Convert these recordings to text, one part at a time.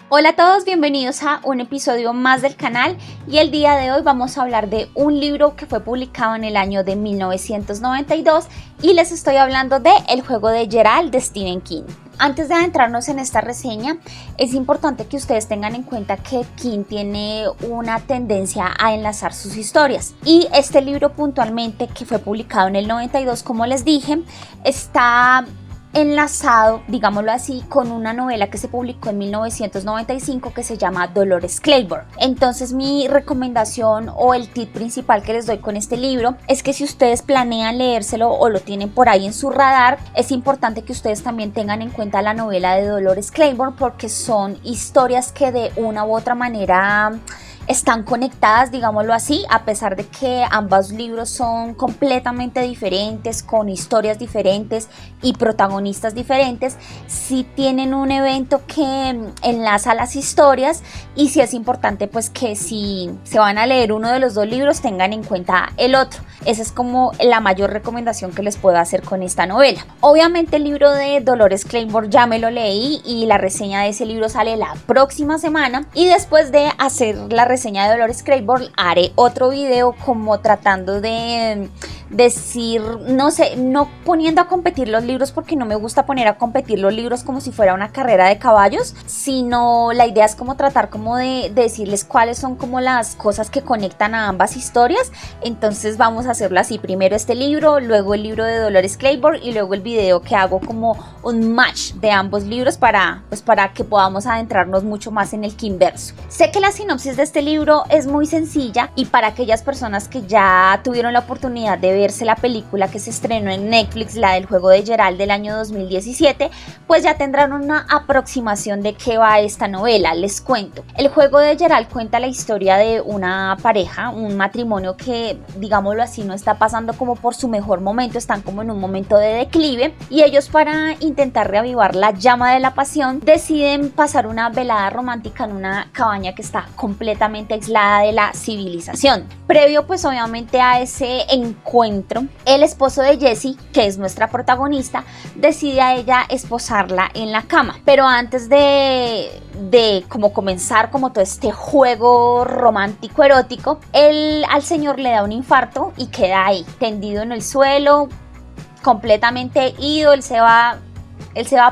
Hola a todos, bienvenidos a un episodio más del canal y el día de hoy vamos a hablar de un libro que fue publicado en el año de 1992 y les estoy hablando de El juego de Geralt de Stephen King. Antes de adentrarnos en esta reseña, es importante que ustedes tengan en cuenta que King tiene una tendencia a enlazar sus historias y este libro puntualmente, que fue publicado en el 92, como les dije, está enlazado, digámoslo así, con una novela que se publicó en 1995 que se llama Dolores Claiborne. Entonces mi recomendación o el tip principal que les doy con este libro es que si ustedes planean leérselo o lo tienen por ahí en su radar, es importante que ustedes también tengan en cuenta la novela de Dolores Claiborne, porque son historias que de una u otra manera están conectadas, digámoslo así, a pesar de que ambos libros son completamente diferentes, con historias diferentes y protagonistas diferentes. Sí tienen un evento que enlaza las historias y sí es importante pues que si se van a leer uno de los dos libros tengan en cuenta el otro. Esa es como la mayor recomendación que les puedo hacer con esta novela. Obviamente el libro de Dolores Claiborne ya me lo leí y la reseña de ese libro sale la próxima semana, y después de hacer la reseña de Dolores Claiborne haré otro video como tratando de decir, no sé, no poniendo a competir los libros, porque no me gusta poner a competir los libros como si fuera una carrera de caballos, sino la idea es como tratar como de decirles cuáles son como las cosas que conectan a ambas historias. Entonces vamos a hacerlo así: primero este libro, luego el libro de Dolores Claiborne y luego el video que hago como un match de ambos libros para que podamos adentrarnos mucho más en el Kingverso. Sé que la sinopsis de este libro es muy sencilla, y para aquellas personas que ya tuvieron la oportunidad de verse la película que se estrenó en Netflix, la del juego de Geralt del año 2017, pues ya tendrán una aproximación de qué va esta novela. Les cuento. El juego de Geralt cuenta la historia de una pareja, un matrimonio que, digámoslo así, no está pasando como por su mejor momento, están como en un momento de declive, y ellos, para intentar reavivar la llama de la pasión, deciden pasar una velada romántica en una cabaña que está completamente aislada de la civilización. Previo pues obviamente a ese encuentro, el esposo de Jessie, que es nuestra protagonista, decide a ella esposarla en la cama, pero antes de como comenzar como todo este juego romántico erótico, al señor le da un infarto y queda ahí tendido en el suelo, completamente ido. Él se va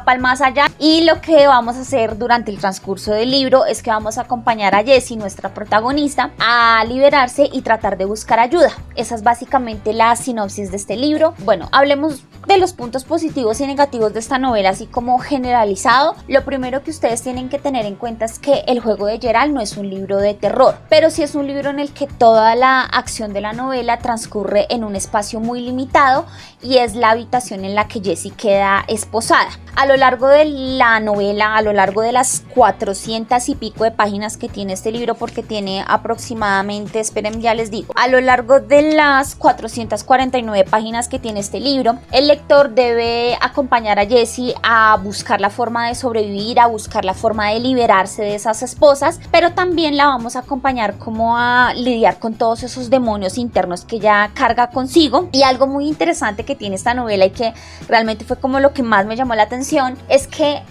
para el más allá, y lo que vamos a hacer durante el transcurso del libro es que vamos a acompañar a Jessie, nuestra protagonista, a liberarse y tratar de buscar ayuda. Esa es básicamente la sinopsis de este libro. Bueno, hablemos de los puntos positivos y negativos de esta novela, así como generalizado. Lo primero que ustedes tienen que tener en cuenta es que El juego de Geralt no es un libro de terror, pero sí es un libro en el que toda la acción de la novela transcurre en un espacio muy limitado, y es la habitación en la que Jessie queda esposada. A lo largo de la novela, a lo largo de las 400 y pico de páginas que tiene este libro, porque tiene aproximadamente, esperen ya les digo, a lo largo de las 449 páginas que tiene este libro, el lector debe acompañar a Jessie a buscar la forma de sobrevivir, a buscar la forma de liberarse de esas esposas, pero también la vamos a acompañar como a lidiar con todos esos demonios internos que ella carga consigo. Y algo muy interesante que tiene esta novela, y que realmente fue como lo que más me llamó la atención, es que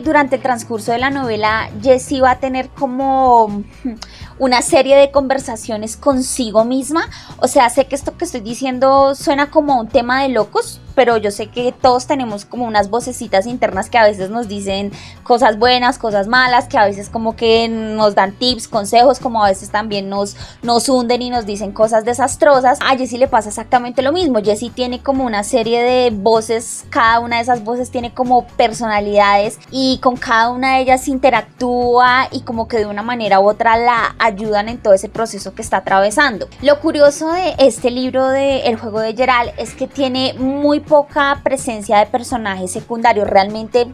durante el transcurso de la novela Jessie va a tener como una serie de conversaciones consigo misma. O sea, sé que esto que estoy diciendo suena como un tema de locos, pero yo sé que todos tenemos como unas vocecitas internas que a veces nos dicen cosas buenas, cosas malas, que a veces como que nos dan tips, consejos, como a veces también nos hunden y nos dicen cosas desastrosas. A Jessie le pasa exactamente lo mismo. Jessie tiene como una serie de voces, cada una de esas voces tiene como personalidades, y con cada una de ellas interactúa y como que de una manera u otra la ayudan en todo ese proceso que está atravesando. Lo curioso de este libro de El juego de Geralt es que tiene muy poca presencia de personajes secundarios. Realmente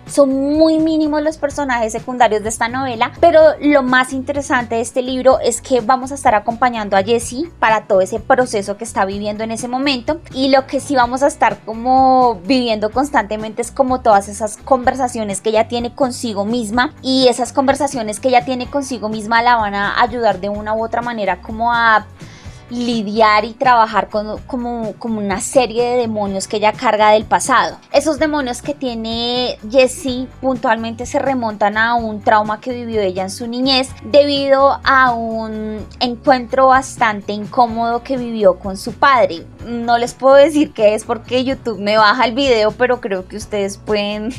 son muy mínimos los personajes secundarios de esta novela, pero lo más interesante de este libro es que vamos a estar acompañando a Jessie para todo ese proceso que está viviendo en ese momento, y lo que sí vamos a estar como viviendo constantemente es como todas esas conversaciones que ella tiene consigo misma, y esas conversaciones que ella tiene consigo misma la van a ayudar de una u otra manera como a lidiar y trabajar con como una serie de demonios que ella carga del pasado. Esos demonios que tiene Jessie puntualmente se remontan a un trauma que vivió ella en su niñez debido a un encuentro bastante incómodo que vivió con su padre. No les puedo decir qué es porque YouTube me baja el video, pero creo que ustedes pueden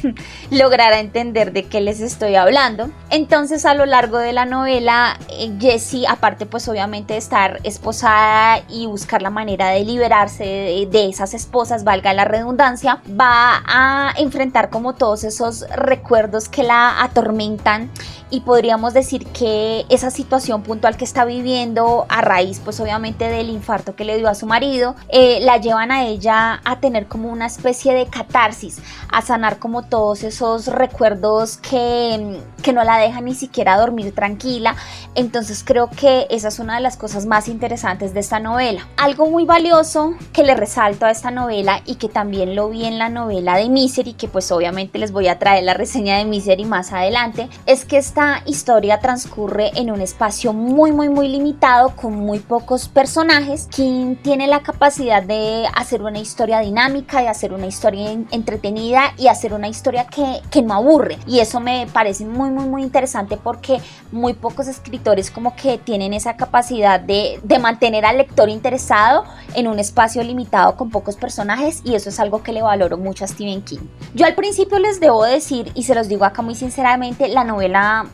lograr entender de qué les estoy hablando. Entonces, a lo largo de la novela, Jessie, aparte pues obviamente de estar esposada y buscar la manera de liberarse de esas esposas, valga la redundancia, va a enfrentar como todos esos recuerdos que la atormentan, y podríamos decir que esa situación puntual que está viviendo a raíz pues obviamente del infarto que le dio a su marido, la llevan a ella a tener como una especie de catarsis, a sanar como todos esos recuerdos que no la dejan ni siquiera dormir tranquila. Entonces creo que esa es una de las cosas más interesantes de esta novela. Algo muy valioso que le resalto a esta novela, y que también lo vi en la novela de Misery, que pues obviamente les voy a traer la reseña de Misery más adelante, es que esta historia transcurre en un espacio muy limitado, con muy pocos personajes. King tiene la capacidad de hacer una historia dinámica, de hacer una historia entretenida y hacer una historia que no aburre, y eso me parece muy interesante porque muy pocos escritores como que tienen esa capacidad de mantener al lector interesado en un espacio limitado con pocos personajes, y eso es algo que le valoro mucho a Stephen King. Yo al principio les debo decir, y se los digo acá muy sinceramente, la novela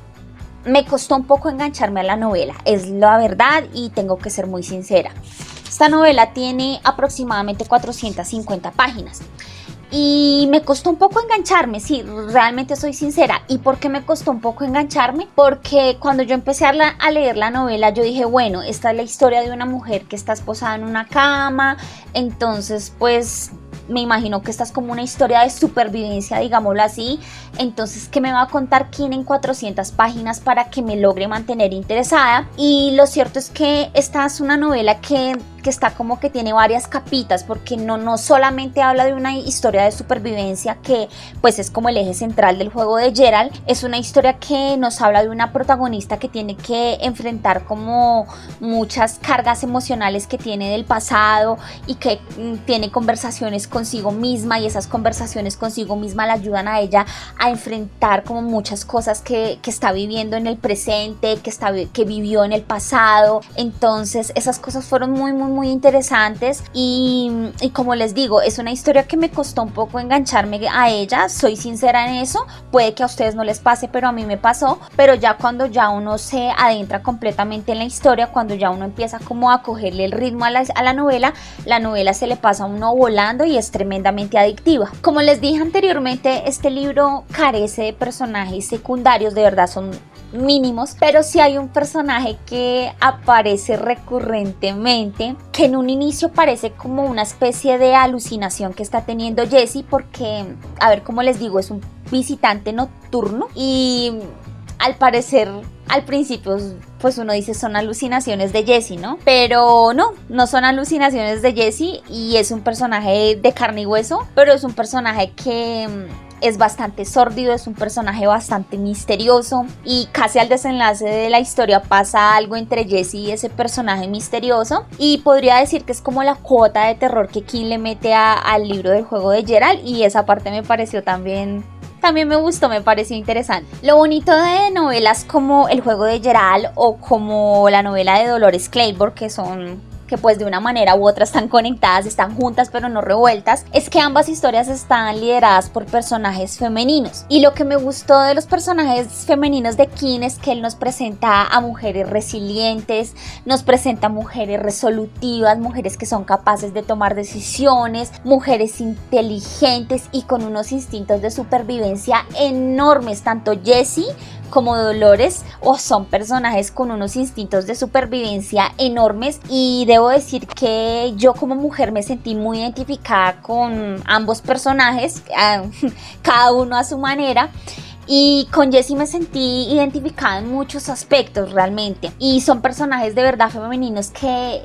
me costó un poco engancharme a la novela, es la verdad, y tengo que ser muy sincera. Esta novela tiene aproximadamente 450 páginas. Y me costó un poco engancharme, sí, realmente soy sincera. ¿Y por qué me costó un poco engancharme? Porque cuando yo empecé a leer la novela, yo dije, bueno, esta es la historia de una mujer que está esposada en una cama, entonces pues me imagino que esta es como una historia de supervivencia, digámoslo así. Entonces, ¿qué me va a contar King en 400 páginas para que me logre mantener interesada? Y lo cierto es que esta es una novela que está como que tiene varias capitas, porque no solamente habla de una historia de supervivencia, que pues es como el eje central del juego de Geralt. Es una historia que nos habla de una protagonista que tiene que enfrentar como muchas cargas emocionales que tiene del pasado, y que tiene conversaciones consigo misma, y esas conversaciones consigo misma la ayudan a ella a enfrentar como muchas cosas que está viviendo en el presente, que vivió en el pasado. Entonces esas cosas fueron muy interesantes, y como les digo, es una historia que me costó un poco engancharme a ella, soy sincera en eso. Puede que a ustedes no les pase, pero a mí me pasó. Pero ya cuando ya uno se adentra completamente en la historia, cuando ya uno empieza como a cogerle el ritmo a la novela se le pasa a uno volando y es tremendamente adictiva. Como les dije anteriormente, este libro carece de personajes secundarios, de verdad son mínimos, pero sí hay un personaje que aparece recurrentemente, que en un inicio parece como una especie de alucinación que está teniendo Jessie, porque, a ver, como les digo, es un visitante nocturno, y al parecer al principio pues uno dice son alucinaciones de Jessie, ¿no? Pero no son alucinaciones de Jessie, y es un personaje de carne y hueso, pero es un personaje que es bastante sórdido, es un personaje bastante misterioso, y casi al desenlace de la historia pasa algo entre Jessie y ese personaje misterioso, y podría decir que es como la cuota de terror que King le mete al libro del juego de Geralt, y esa parte me pareció también me gustó, me pareció interesante. Lo bonito de novelas como El juego de Geralt o como la novela de Dolores Claiborne, que pues de una manera u otra están conectadas, están juntas pero no revueltas, es que ambas historias están lideradas por personajes femeninos. Y lo que me gustó de los personajes femeninos de King es que él nos presenta a mujeres resilientes, nos presenta mujeres resolutivas, mujeres que son capaces de tomar decisiones, mujeres inteligentes y con unos instintos de supervivencia enormes. Tanto Jessie como Dolores son personajes con unos instintos de supervivencia enormes, y debo decir que yo como mujer me sentí muy identificada con ambos personajes, cada uno a su manera. Y con Jessie me sentí identificada en muchos aspectos realmente, y son personajes de verdad femeninos que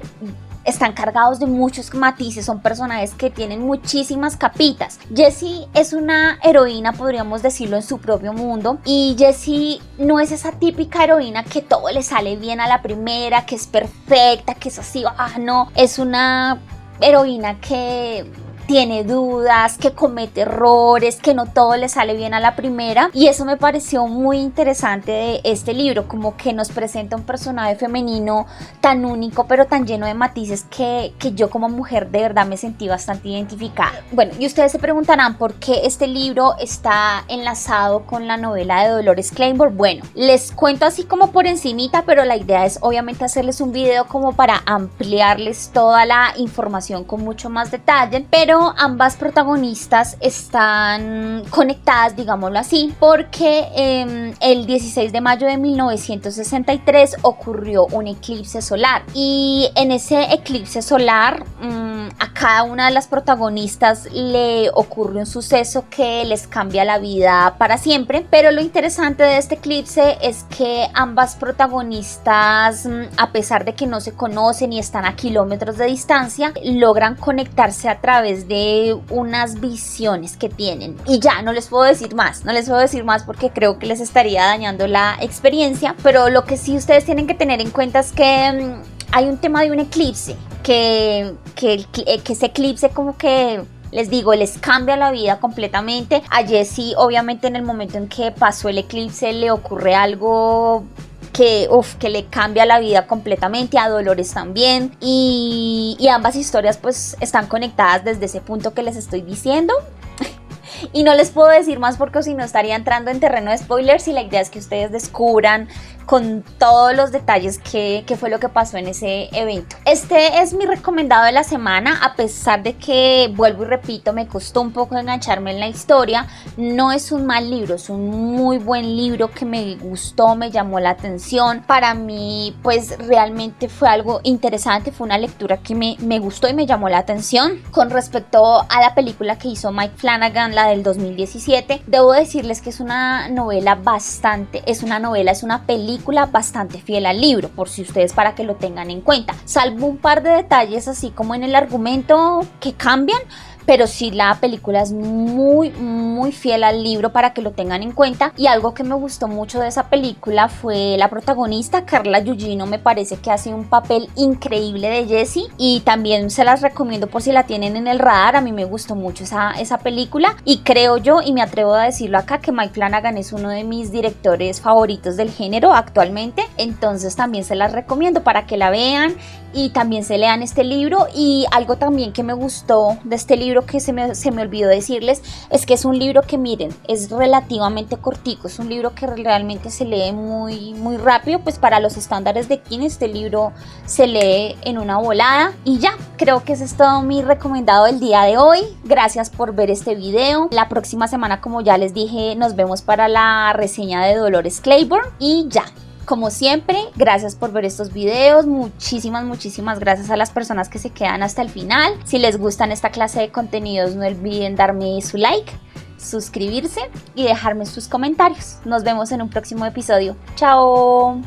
están cargados de muchos matices, son personajes que tienen muchísimas capitas. Jessie es una heroína, podríamos decirlo, en su propio mundo, y Jessie no es esa típica heroína que todo le sale bien a la primera, que es perfecta, que es así, no, es una heroína que tiene dudas, que comete errores, que no todo le sale bien a la primera, y eso me pareció muy interesante de este libro, como que nos presenta un personaje femenino tan único pero tan lleno de matices que yo como mujer de verdad me sentí bastante identificada. Bueno, y ustedes se preguntarán por qué este libro está enlazado con la novela de Dolores Claiborne. Bueno, les cuento así como por encimita, pero la idea es obviamente hacerles un video como para ampliarles toda la información con mucho más detalle, pero ambas protagonistas están conectadas, digámoslo así, porque el 16 de mayo de 1963 ocurrió un eclipse solar, y en ese eclipse solar a cada una de las protagonistas le ocurre un suceso que les cambia la vida para siempre. Pero lo interesante de este eclipse es que ambas protagonistas, a pesar de que no se conocen y están a kilómetros de distancia, logran conectarse a través de unas visiones que tienen. Y ya, no les puedo decir más porque creo que les estaría dañando la experiencia, pero lo que sí ustedes tienen que tener en cuenta es que hay un tema de un eclipse, que ese eclipse como que, les digo, les cambia la vida completamente. A Jessie, obviamente, en el momento en que pasó el eclipse le ocurre algo que le cambia la vida completamente, a Dolores también, y ambas historias pues están conectadas desde ese punto que les estoy diciendo. Y no les puedo decir más porque si no estaría entrando en terreno de spoilers, y la idea es que ustedes descubran con todos los detalles qué fue lo que pasó en ese evento. Este es mi recomendado de la semana, a pesar de que, vuelvo y repito, me costó un poco engancharme en la historia. No es un mal libro, es un muy buen libro que me gustó, me llamó la atención. Para mí pues realmente fue algo interesante, fue una lectura que me gustó y me llamó la atención. Con respecto a la película que hizo Mike Flanagan, la del 2017, debo decirles que es una película bastante fiel al libro, por si ustedes, para que lo tengan en cuenta, salvo un par de detalles así como en el argumento que cambian, pero sí la película es muy fiel al libro, para que lo tengan en cuenta. Y algo que me gustó mucho de esa película fue la protagonista, Carla Gugino. Me parece que hace un papel increíble de Jessie, y también se las recomiendo por si la tienen en el radar. A mí me gustó mucho esa película, y creo yo, y me atrevo a decirlo acá, que Mike Flanagan es uno de mis directores favoritos del género actualmente. Entonces también se las recomiendo para que la vean y también se lean este libro. Y algo también que me gustó de este libro, que se me olvidó decirles, es que es un libro que, miren, es relativamente cortico, es un libro que realmente se lee muy rápido, pues para los estándares de King este libro se lee en una volada. Y ya, creo que ese es todo mi recomendado del día de hoy. Gracias por ver este video. La próxima semana, como ya les dije, nos vemos para la reseña de Dolores Claiborne. Y ya, como siempre, gracias por ver estos videos. Muchísimas gracias a las personas que se quedan hasta el final. Si les gustan esta clase de contenidos, no olviden darme su like, suscribirse y dejarme sus comentarios. Nos vemos en un próximo episodio. ¡Chao!